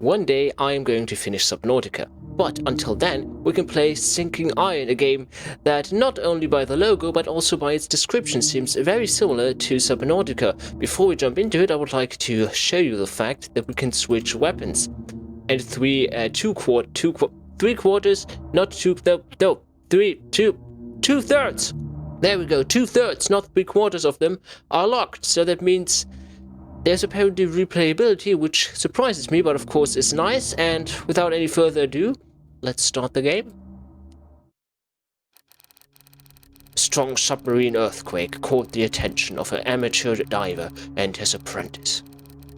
One day I am going to finish Subnautica, but until then we can play Sinking Iron, a game that not only by the logo but also by its description seems very similar to Subnautica. Before we jump into it, I would like to show you the fact that we can switch weapons. And three quarters, not two, no, two-thirds. There we go, 2/3, not 3/4 of them are locked. So that means there's apparently replayability, which surprises me, but of course is nice. And without any further ado, let's start the game. Strong submarine earthquake caught the attention of an amateur diver and his apprentice.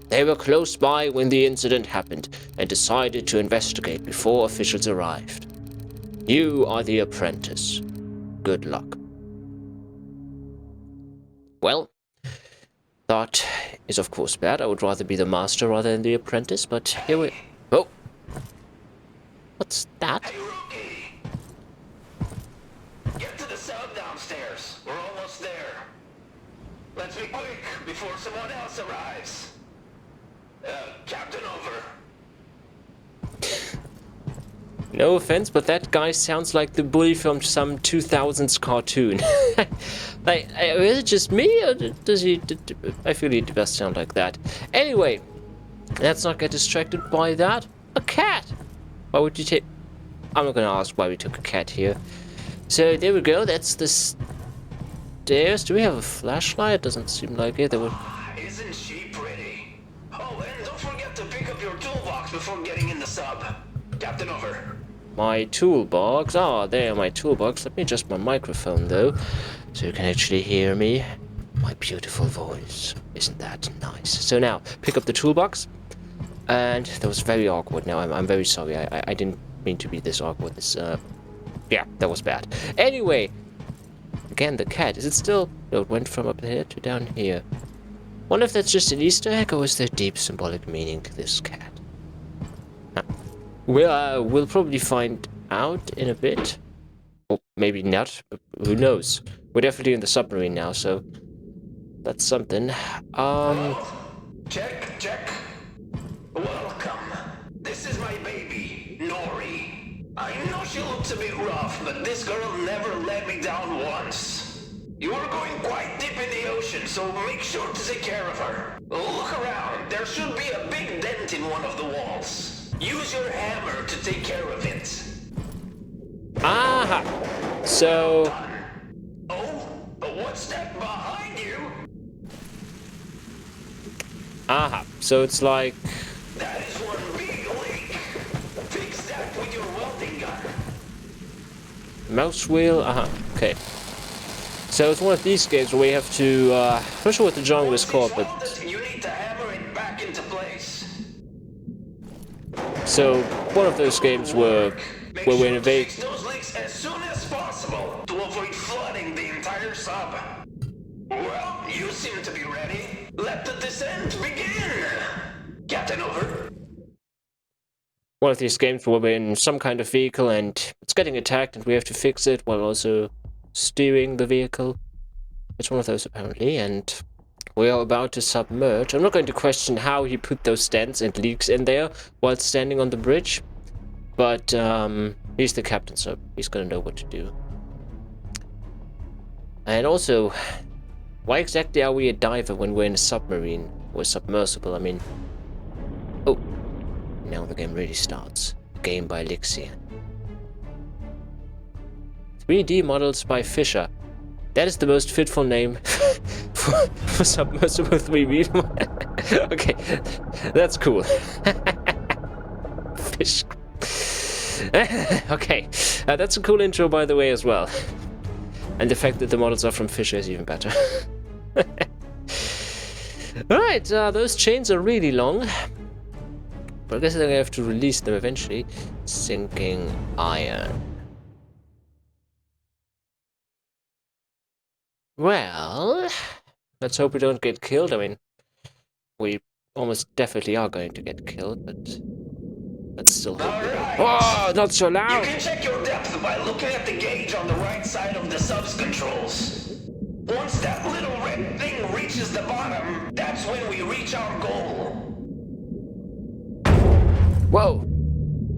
They were close by when the incident happened and decided to investigate before officials arrived. You are the apprentice. Good luck. Well, that is of course bad. I would rather be the master rather than the apprentice, but here we... Oh! What's that? Hey, rookie! Get to the sub downstairs. We're almost there. Let's be quick before someone else arrives. Captain over. No offense, but that guy sounds like the bully from some 2000s cartoon. Like, is it just me, or does he... I feel he does sound like that. Anyway, let's not get distracted by that. A cat! Why would you take... I'm not gonna ask why we took a cat here. So, there we go, that's the stairs. Do we have a flashlight? Doesn't seem like it. Isn't she pretty? Oh, and don't forget to pick up your toolbox before getting in the sub. Captain over. My toolbox. Ah, there, my toolbox. Let me adjust my microphone, though, so you can actually hear me. My beautiful voice. Isn't that nice? So now, pick up the toolbox. And that was very awkward. Now, I'm very sorry. I didn't mean to be this awkward. Yeah, that was bad. Anyway, again, the cat. Is it still... No, it went from up here to down here. Wonder if that's just an Easter egg, or is there deep symbolic meaning to this cat? We'll probably find out in a bit. Or maybe not. Who knows? We're definitely in the submarine now, so that's something. Check. Welcome. This is my baby, Nori. I know she looks a bit rough, but this girl never let me down once. You are going quite deep in the ocean, so make sure to take care of her. Look around. There should be a big dent in one of the walls. Use your hammer to take care of it. Aha! So... Oh, what's that behind you? Aha, so it's like... That is one big leak. Fix that with your welding gun. Mouse wheel, okay. So it's one of these games where we have to, I'm not sure what the genre is called, but... You need to hammer it back into place. So, one of those games where we invade... Fix those leaks as soon as possible to avoid flooding the entire sub. Well, you seem to be ready. Let the descent begin. Captain over. One of these games where we're in some kind of vehicle and it's getting attacked and we have to fix it while also steering the vehicle. It's one of those apparently, and we are about to submerge. I'm not going to question how he put those dents and leaks in there while standing on the bridge, but he's the captain, so he's gonna know what to do. And also, why exactly are we a diver when we're in a submarine or submersible? I mean, oh, now the game really starts. Game by Lixian. 3D models by Fisher. That is the most fitful name for Submersible 3D. Okay, that's cool. Fish. Okay, that's a cool intro, by the way, as well. And the fact that the models are from Fisher is even better. Alright, those chains are really long. But I guess I'm gonna have to release them eventually. Sinking Iron. Well, let's hope we don't get killed. I mean, we almost definitely are going to get killed, but let's still hope. Right. Oh, not so loud! You can check your depth by looking at the gauge on the right side of the sub's controls. Once that little red thing reaches the bottom, that's when we reach our goal. Whoa!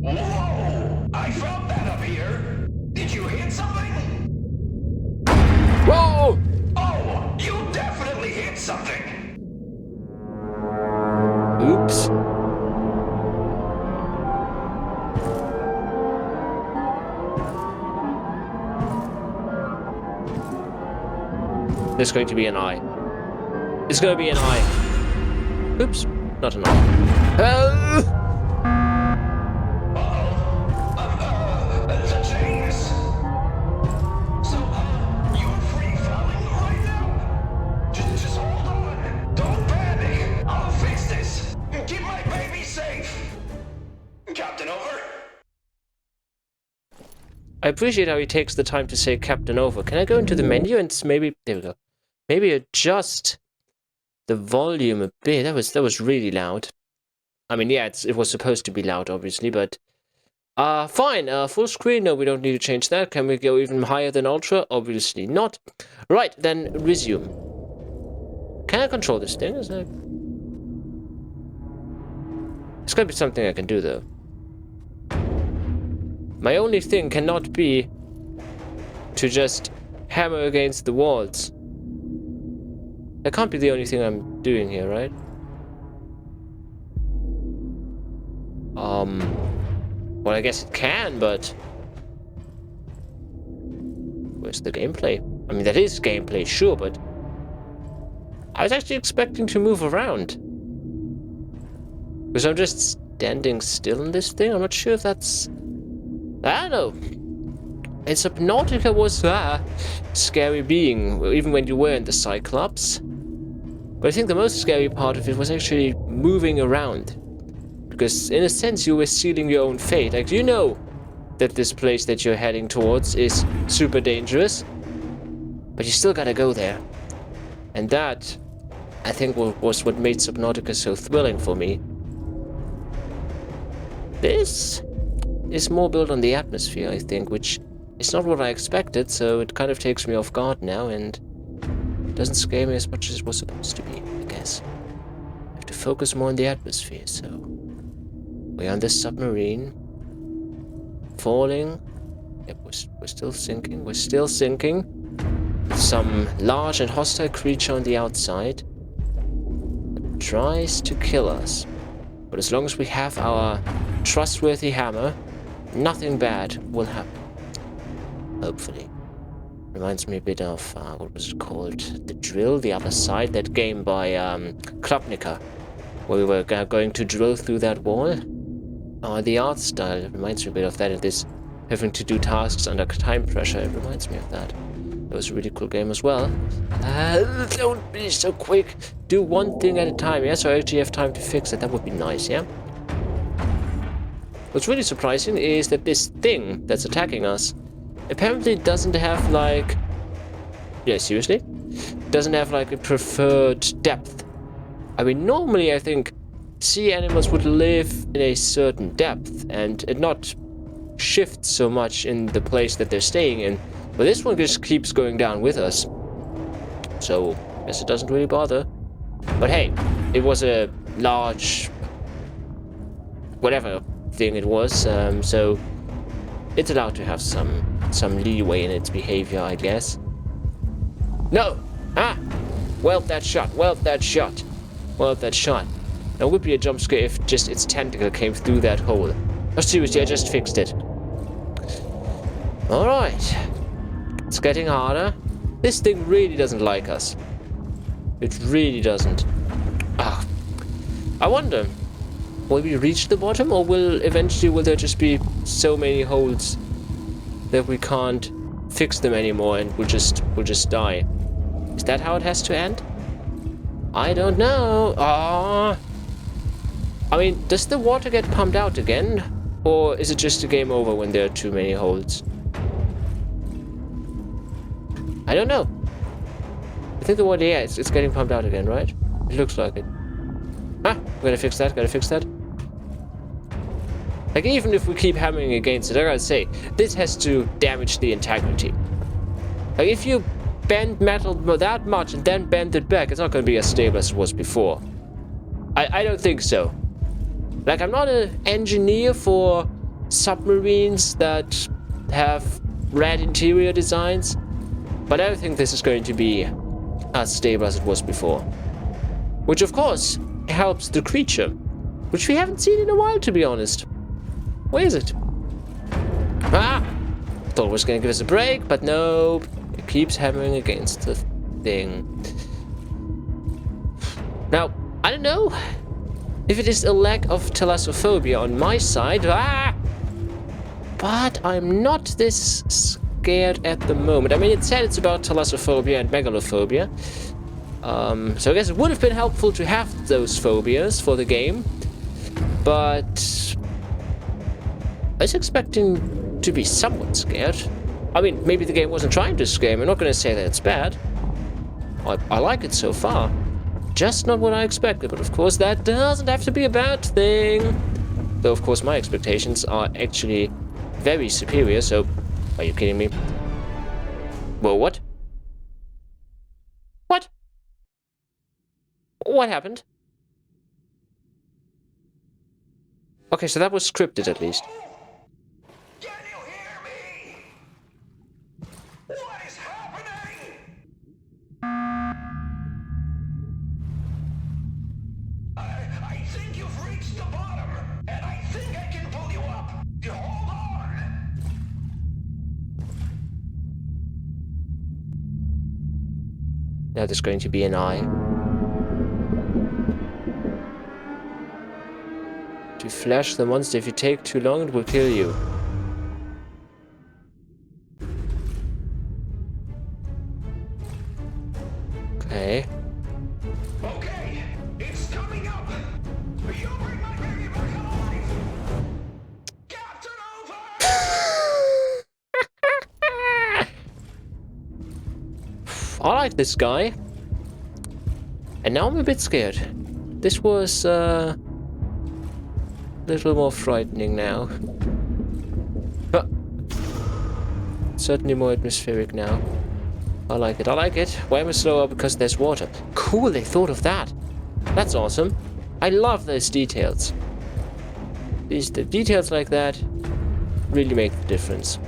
Whoa! I felt that up here. Did you hit something? Whoa! Oh, you definitely hit something. Oops. There's going to be an eye. It's going to be an eye. Oops. Not an eye. The chains. So, you're free falling right now. Just hold on. Don't panic. I'll fix this. Keep my baby safe. Captain, over. I appreciate how he takes the time to say Captain over. Can I go into the menu and maybe... There we go. Maybe adjust the volume a bit. That was really loud. I mean, yeah, it was supposed to be loud, obviously, but... fine. Full screen? No, we don't need to change that. Can we go even higher than Ultra? Obviously not. Right, then resume. Can I control this thing? Is that... It's gotta be something I can do, though. My only thing cannot be to just hammer against the walls. That can't be the only thing I'm doing here, right? Well, I guess it can, but... Where's the gameplay? I mean, that is gameplay, sure, but... I was actually expecting to move around. Because I'm just standing still in this thing. I'm not sure if that's... I don't know. And Subnautica was a scary being, even when you were in the Cyclops. But I think the most scary part of it was actually moving around. Because in a sense you were sealing your own fate. Like, you know that this place that you're heading towards is super dangerous. But you still gotta go there. And that, I think, was what made Subnautica so thrilling for me. This is more built on the atmosphere, I think, which is not what I expected, so it kind of takes me off guard now, and doesn't scare me as much as it was supposed to be, I guess. I have to focus more on the atmosphere, so... We're on this submarine. Falling. Yep, we're still sinking. We're still sinking. Some large and hostile creature on the outside that tries to kill us. But as long as we have our trustworthy hammer, nothing bad will happen. Hopefully. Reminds me a bit of, what was it called? The Drill, The Other Side, that game by Klopnica, where we were going to drill through that wall. The art style reminds me a bit of that, and this having to do tasks under time pressure, it reminds me of that. It was a really cool game as well. Don't be so quick. Do one thing at a time, yeah? So I actually have time to fix it. That would be nice, yeah? What's really surprising is that this thing that's attacking us apparently doesn't have, like... Yeah, seriously? Doesn't have, like, a preferred depth. I mean, normally I think sea animals would live in a certain depth and not shift so much in the place that they're staying in. But this one just keeps going down with us. So, I guess it doesn't really bother. But hey, it was a large... whatever thing it was, so it's allowed to have some leeway in its behavior, I guess. No! Ah! Well, that shot. Well, that shot. Well, that shot. Now, it would be a jump scare if just its tentacle came through that hole. Oh, seriously, I just fixed it. Alright. It's getting harder. This thing really doesn't like us. It really doesn't. Ah. I wonder, will we reach the bottom, or will there just be so many holes that we can't fix them anymore and we'll just die? Is that how it has to end? I don't know. Ah. I mean, does the water get pumped out again? Or is it just a game over when there are too many holes? I don't know. I think the water, yeah, it's getting pumped out again, right? It looks like it. Ah, gotta fix that, gotta fix that. Like, even if we keep hammering against it, I gotta say, this has to damage the integrity. Like, if you bend metal that much and then bend it back, it's not gonna be as stable as it was before. I don't think so. Like, I'm not an engineer for submarines that have red interior designs, but I don't think this is going to be as stable as it was before. Which, of course, helps the creature, which we haven't seen in a while, to be honest. Where is it? Ah! Thought it was going to give us a break, but no. It keeps hammering against the thing. Now, I don't know if it is a lack of thalassophobia on my side. Ah! But I'm not this scared at the moment. I mean, it said it's about thalassophobia and megalophobia. So I guess it would have been helpful to have those phobias for the game. But I was expecting to be somewhat scared. I mean, maybe the game wasn't trying to scare me. I'm not going to say that it's bad. I like it so far. Just not what I expected. But of course, that doesn't have to be a bad thing. Though, of course, my expectations are actually very superior. So, are you kidding me? Whoa, what? What? What happened? Okay, so that was scripted at least. Can you hear me? What is happening? I think you've reached the bottom, and I think I can pull you up. You hold on. Now there's going to be an eye. To flash the monster, if you take too long, it will kill you. Okay. Okay, it's coming up. You bring my baby back alive. Captain over. I like this guy. And now I'm a bit scared. This was a little more frightening now. But certainly more atmospheric now. I like it. I like it. Why am I slower? Because there's water. Cool, they thought of that. That's awesome. I love those details. The details like that really make the difference.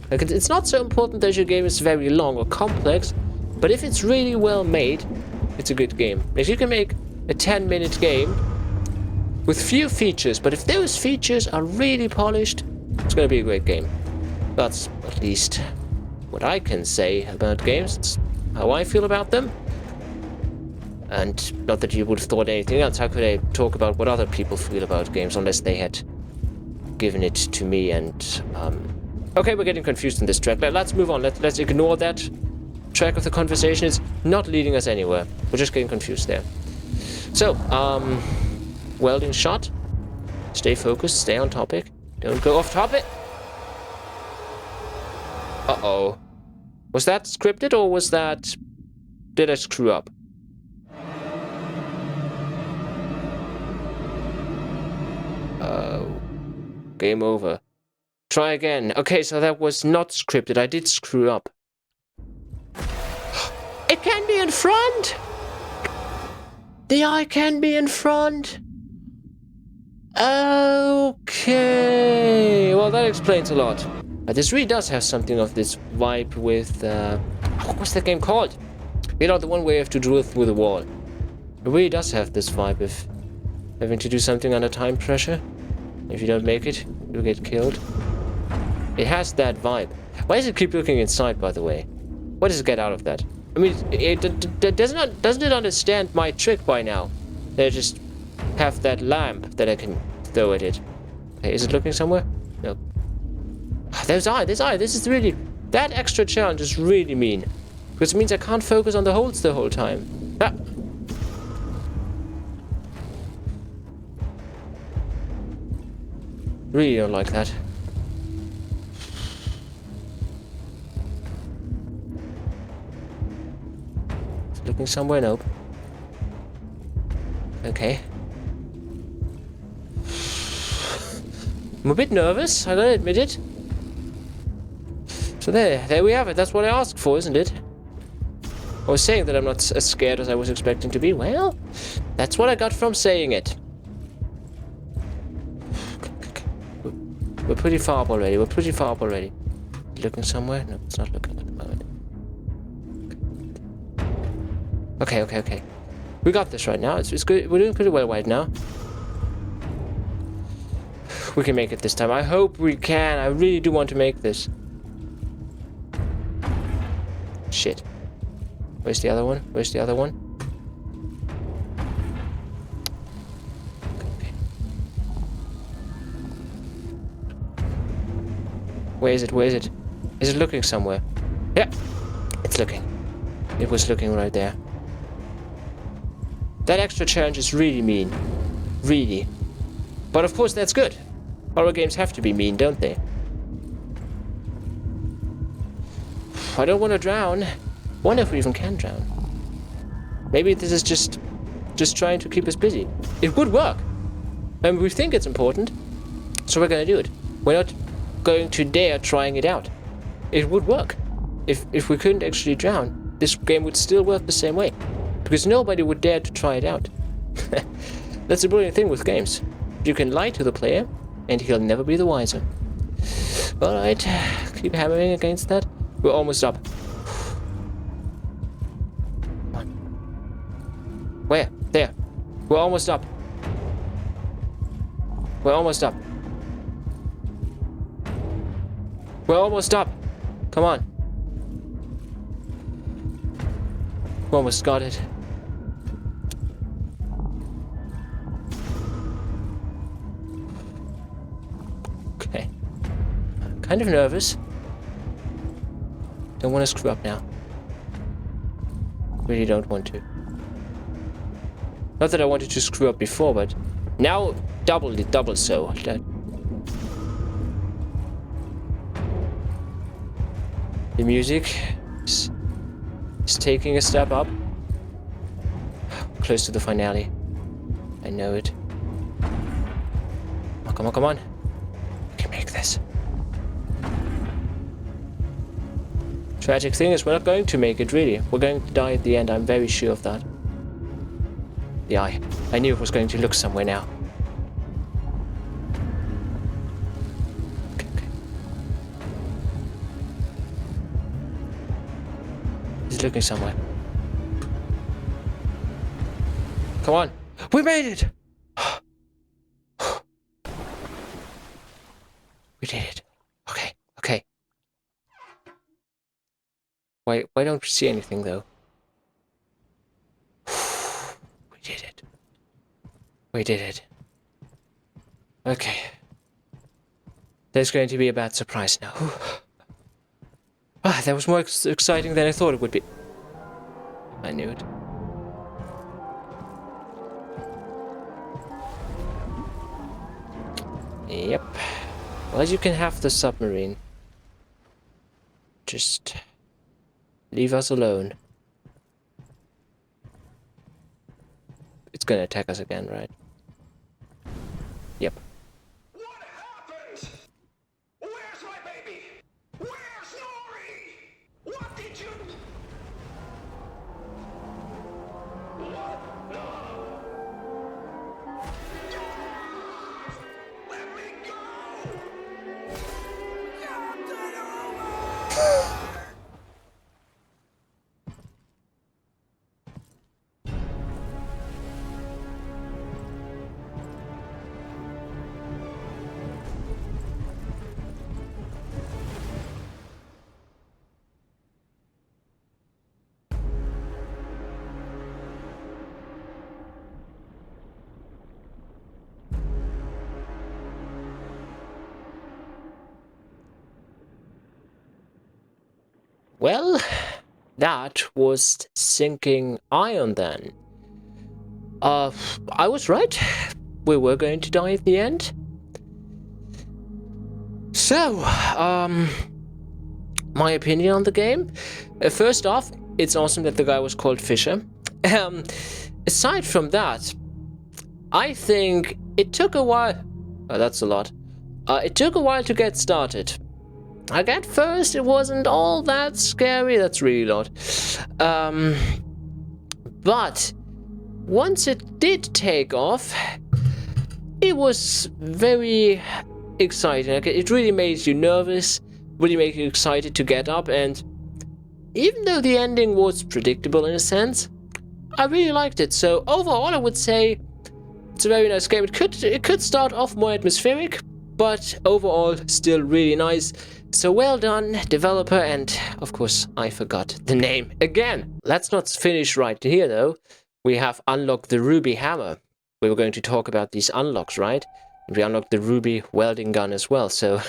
Like, it's not so important that your game is very long or complex, but if it's really well made, it's a good game. If you can make a 10-minute game with few features, but if those features are really polished, it's going to be a great game. That's at least what I can say about games. It's how I feel about them. And not that you would have thought anything else. How could I talk about what other people feel about games unless they had given it to me? And okay, we're getting confused in this track. Let's move on. Let's ignore that track of the conversation. It's not leading us anywhere. We're just getting confused there. So, welding shot. Stay focused. Stay on topic. Don't go off topic. Uh-oh. Was that scripted or was that... Did I screw up? Game over. Try again. Okay, so that was not scripted. I did screw up. It can be in front! The eye can be in front. Okay. Well, that explains a lot. This really does have something of this vibe with... what's that game called? You know, the one where you have to drill through the wall. It really does have this vibe of having to do something under time pressure. If you don't make it, you'll get killed. It has that vibe. Why does it keep looking inside, by the way? What does it get out of that? I mean, doesn't it understand my trick by now? That I just have that lamp that I can throw at it. Okay, is it looking somewhere? No. There's eye, this eye. This is really... That extra challenge is really mean. Because it means I can't focus on the holes the whole time. Ah. Really don't like that. Is it looking somewhere? Nope. Okay. I'm a bit nervous, I gotta admit it. So there we have it. That's what I asked for, isn't it? I was saying that I'm not as scared as I was expecting to be. Well, that's what I got from saying it. We're pretty far up already. We're pretty far up already. Looking somewhere? No, it's not looking at the moment. Okay, okay, okay. We got this right now. It's good. We're doing pretty well right now. We can make it this time. I hope we can. I really do want to make this. Shit. Where's the other one? Where's the other one? Okay. Where is it? Where is it? Is it looking somewhere? Yeah. It's looking. It was looking right there. That extra challenge is really mean. Really. But of course that's good. Horror games have to be mean, don't they? I don't want to drown. Wonder if we even can drown. Maybe this is just trying to keep us busy. It would work. And we think it's important. So we're going to do it. We're not going to dare trying it out. It would work. If we couldn't actually drown, this game would still work the same way. Because nobody would dare to try it out. That's the brilliant thing with games. You can lie to the player, and he'll never be the wiser. Alright, keep hammering against that. We're almost up. Come on. Where? There. We're almost up. We're almost up. We're almost up. Come on. We almost got it. Okay. I'm kind of nervous. Don't want to screw up now. Really don't want to. Not that I wanted to screw up before, but now double so. The music is taking a step up. Close to the finale. I know it. Oh, come on, come on. We can make this. Tragic thing is we're not going to make it, really. We're going to die at the end, I'm very sure of that. The eye. I knew it was going to look somewhere now. Okay, okay. It's looking somewhere. Come on. We made it! We did it. Okay, okay. Why don't we see anything, though? We did it. We did it. Okay. There's going to be a bad surprise now. That was more exciting than I thought it would be. I knew it. Yep. Well, you can have the submarine. Just leave us alone. It's gonna attack us again, right? Yep. What happened? Where's my baby? Where's Nori? What did you... What? No! Let me go! Well, that was sinking iron then. I was right. We were going to die at the end. So, my opinion on the game. First off, it's awesome that the guy was called Fisher. Aside from that, I think it took a while. Oh, that's a lot. It took a while to get started. Like at first, it wasn't all that scary. That's really a lot. But once it did take off, it was very exciting. Okay, it really made you nervous, really made you excited to get up, and even though the ending was predictable in a sense, I really liked it. So overall, I would say it's a very nice game. It could start off more atmospheric, but overall still really nice. So well done, developer, and of course I forgot the name again. Let's not finish right here though. We have unlocked the ruby hammer. We were going to talk about these unlocks, right? We unlocked the ruby welding gun as well, so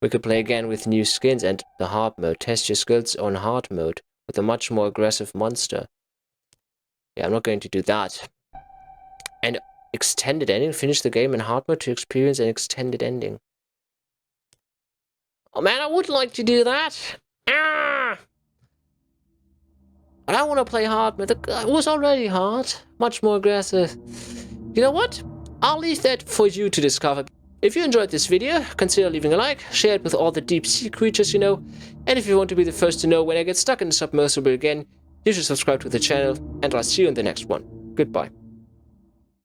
we could play again with new skins. And the hard mode. Test your skills on hard mode with a much more aggressive monster. Yeah, I'm not going to do that. And extended ending. Finish the game in hard mode to experience an extended ending. Oh man, I would like to do that. Ah! I don't want to play hard mode. It was already hard. Much more aggressive. You know what? I'll leave that for you to discover. If you enjoyed this video, consider leaving a like, share it with all the deep sea creatures you know, and if you want to be the first to know when I get stuck in the submersible again, you should subscribe to the channel, and I'll see you in the next one. Goodbye.